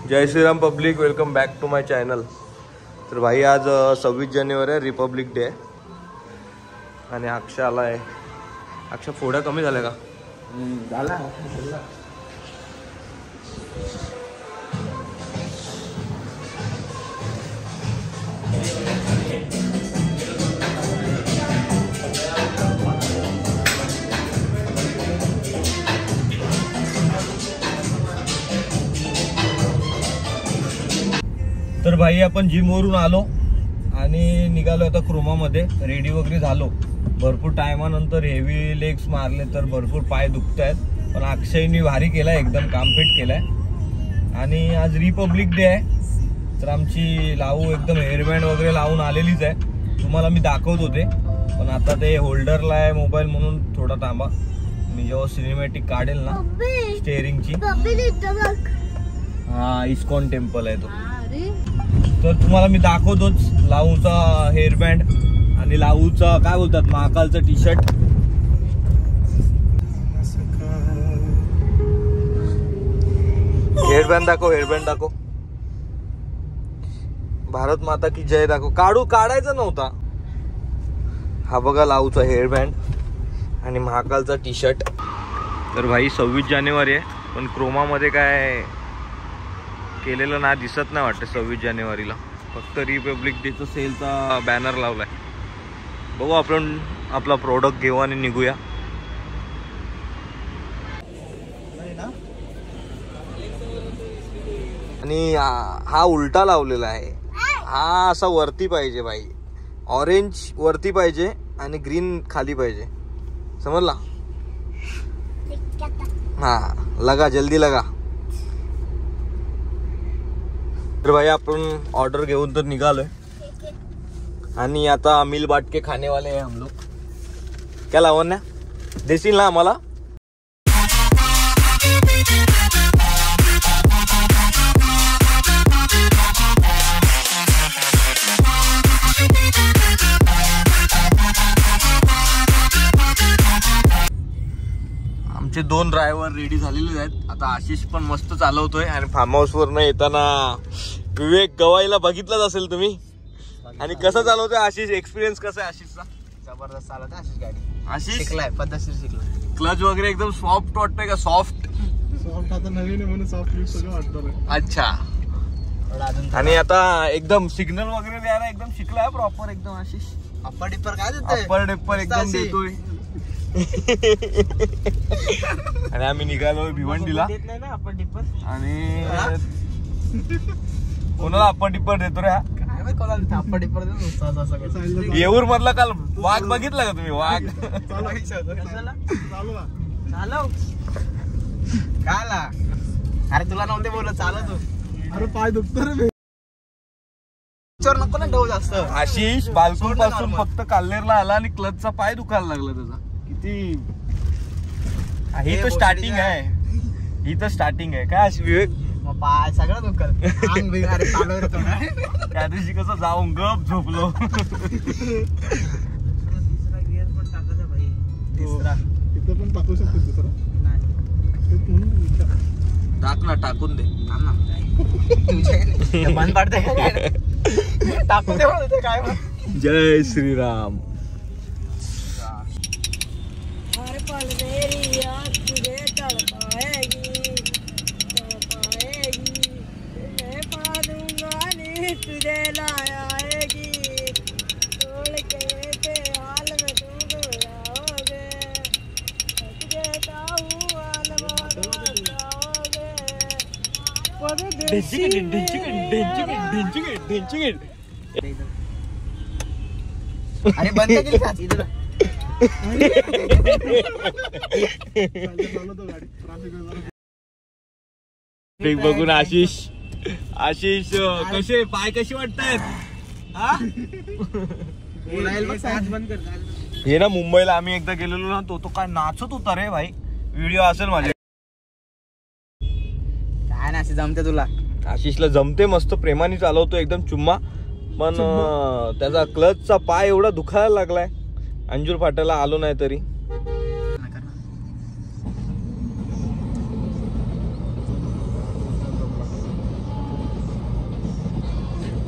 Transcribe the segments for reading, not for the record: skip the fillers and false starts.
Jai Shriram public, welcome back to my channel. तर भाई आज 26 जानेवारी आहे, रिपब्लिक डे आहे आणि अक्षय आला आहे. अक्षय फोडा कमी झाला का? झाला. तर भाई आपण जिम वरून आलो आणि निघालो आता क्रोमामध्ये. रेडी वगैरे झालो. भरपूर टायमानंतर हेवी लेग्स मारले तर भरपूर पाय दुखत आहेत, पण अक्षयनी भारी केलाय, एकदम कामफिट केलाय. आणि आज रिपब्लिक डे आहे तर आमची लावू एकदम हेअरबँड वगैरे लावून आलेलीच आहे. तुम्हाला मी दाखवत होते, पण आता ते होल्डरला आहे मोबाईल म्हणून थोडा थांबा. मी जेव्हा सिनेमॅटिक काढेल ना स्टेअरिंगची, हा इस्कॉन टेम्पल आहे तो, तर तुम्हाला मी दाखवतोच लावूचा हेअरबँड आणि लावूचा काय बोलतात महाकालचा टी शर्ट. हेअरबँड दाखव, हेअरबँड दाखव. भारत माता की जय दाखव. काढायचा नव्हता. हा बघा लावूचा हेअरबँड आणि महाकालचा टी शर्ट. तर भाई 26 जानेवारी आहे, पण क्रोमामध्ये काय केलेलं ना दिसत नाही वाटतं. 26 जानेवारीला फक्त रिपब्लिक डेचा सेलचा बॅनर लावलाय. बघू आपण आपला प्रोडक्ट घेऊ आणि निघूया. आणि हा उलटा लावलेला आहे. हा असा वरती पाहिजे भाई, ऑरेंज वरती पाहिजे आणि ग्रीन खाली पाहिजे, समजला? हा लगा, जल्दी लगा. तर भाई आपण ऑर्डर घेऊन तर निघालोय आणि आता मिल बाटके खाने वाले हैं हम लोग. क्या लावण्या देशील ना आम्हाला? आमचे 2 ड्रायव्हर रेडी झालेले आहेत. आता आशिष पण मस्त चालवतोय आणि फार्म हाऊस वर न येताना विवेक गवाईला बघितलंच असेल तुम्ही. आणि कसं चालवतोय आशिष? एक्सपिरियन्स कसा आहे आशिषचा? जबरदस्त चालवते आशिष गाडी. आशिष शिकलाय, पद्धतशीर शिकलाय. क्लच वगैरे एकदम सॉफ्ट वाटतंय का? सॉफ्ट आता नवीन आहे म्हणून सॉफ्ट सगळं वाटतं. अच्छा. आणि आता एकदम सिग्नल वगैरे द्यायला एकदम शिकलाय प्रॉपर एकदम आशिष. अप्पर डिप्पर काय देतोय? अप्पर डिप्पर एकदम देतोय. आणि आम्ही निघालो भिवंडीला. आणि कोणाला अप्पर डिप्पर देतो रे? येऊर मधला काल वाघ बघितला का तुम्ही? वाघ काला. अरे तुला नव्हते बोलत, चालव तू. अरे पाय दुखतो रे. नको ना डोव जास्त. आशिष बालकून पासून फक्त काल्लेरला आला आणि क्लचचा पाय दुखायला लागला त्याचा. किती ही तर स्टार्टिंग आहे, ही तर स्टार्टिंग आहे. काय विवेक? पाय सगळं दुखल. त्या दिवशी कसं जाऊन गप झोपलो. तिसरा इथं पण टाकू शकतो. दुसरा टाक ना, टाकून दे. बंद पडते टाकून दे काय. जय श्रीराम. तुझे लाएगी तोड़ के हाल में तुम जाओगे, देता हूँ हाल अरे बंद केली का इधर? बघून आशिष कसे पाय कसे वाटतायत? हे ना मुंबईला आम्ही एकदा गेलेलो ना, तो काय नाचत होता रे भाई. व्हिडिओ असेल माझे. काय ना जमते तुला? आशिषला जमते, मस्त प्रेमाने चालवतो एकदम चुम्मा. पण त्याचा क्लचचा पाय एवढा दुखायला लागलाय. अंजूर फाटायला आलो नाही तरी.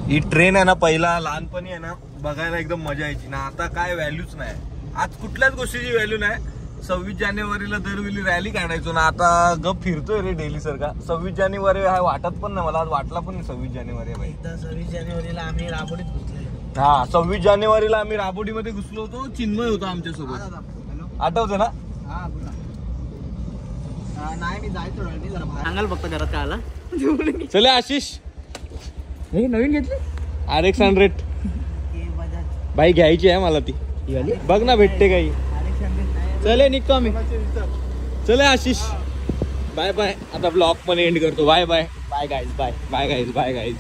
ही ट्रेन आहे ना, पहिला लहानपणी आहे ना बघायला एकदम मजा यायची ना. आता काय व्हॅल्यूच नाही. आज कुठल्याच गोष्टीची व्हॅल्यू नाही. 26 जानेवारीला दरवेळी रॅली काढायचो ना, आता गप फिरतोय रे डेली सारखा. 26 जानेवारी हा वाटत पण नाही मला, आज वाटला पण नाही 26 जानेवारी आहे. 26 जानेवारीला आम्ही राबोलीत घुसलेलो. हा 26 जानेवारीला आम्ही राबोडीमध्ये घुसलो होतो. चिन्मय होता आमच्यासोबत, आठवतं ना? नाही मी जायचो जरा बाहेर. सांगाल फक्त घरात काय आला. चले आशिष, हे नवीन घेतली RX 100 बाई घ्यायची आहे मला ती. बघ ना भेटते काही. चले निघतो आम्ही. चले आशिष, बाय बाय. आता ब्लॉग पण एंड करतो. Bye bye. Bye guys. Bye bye guys. Bye guys.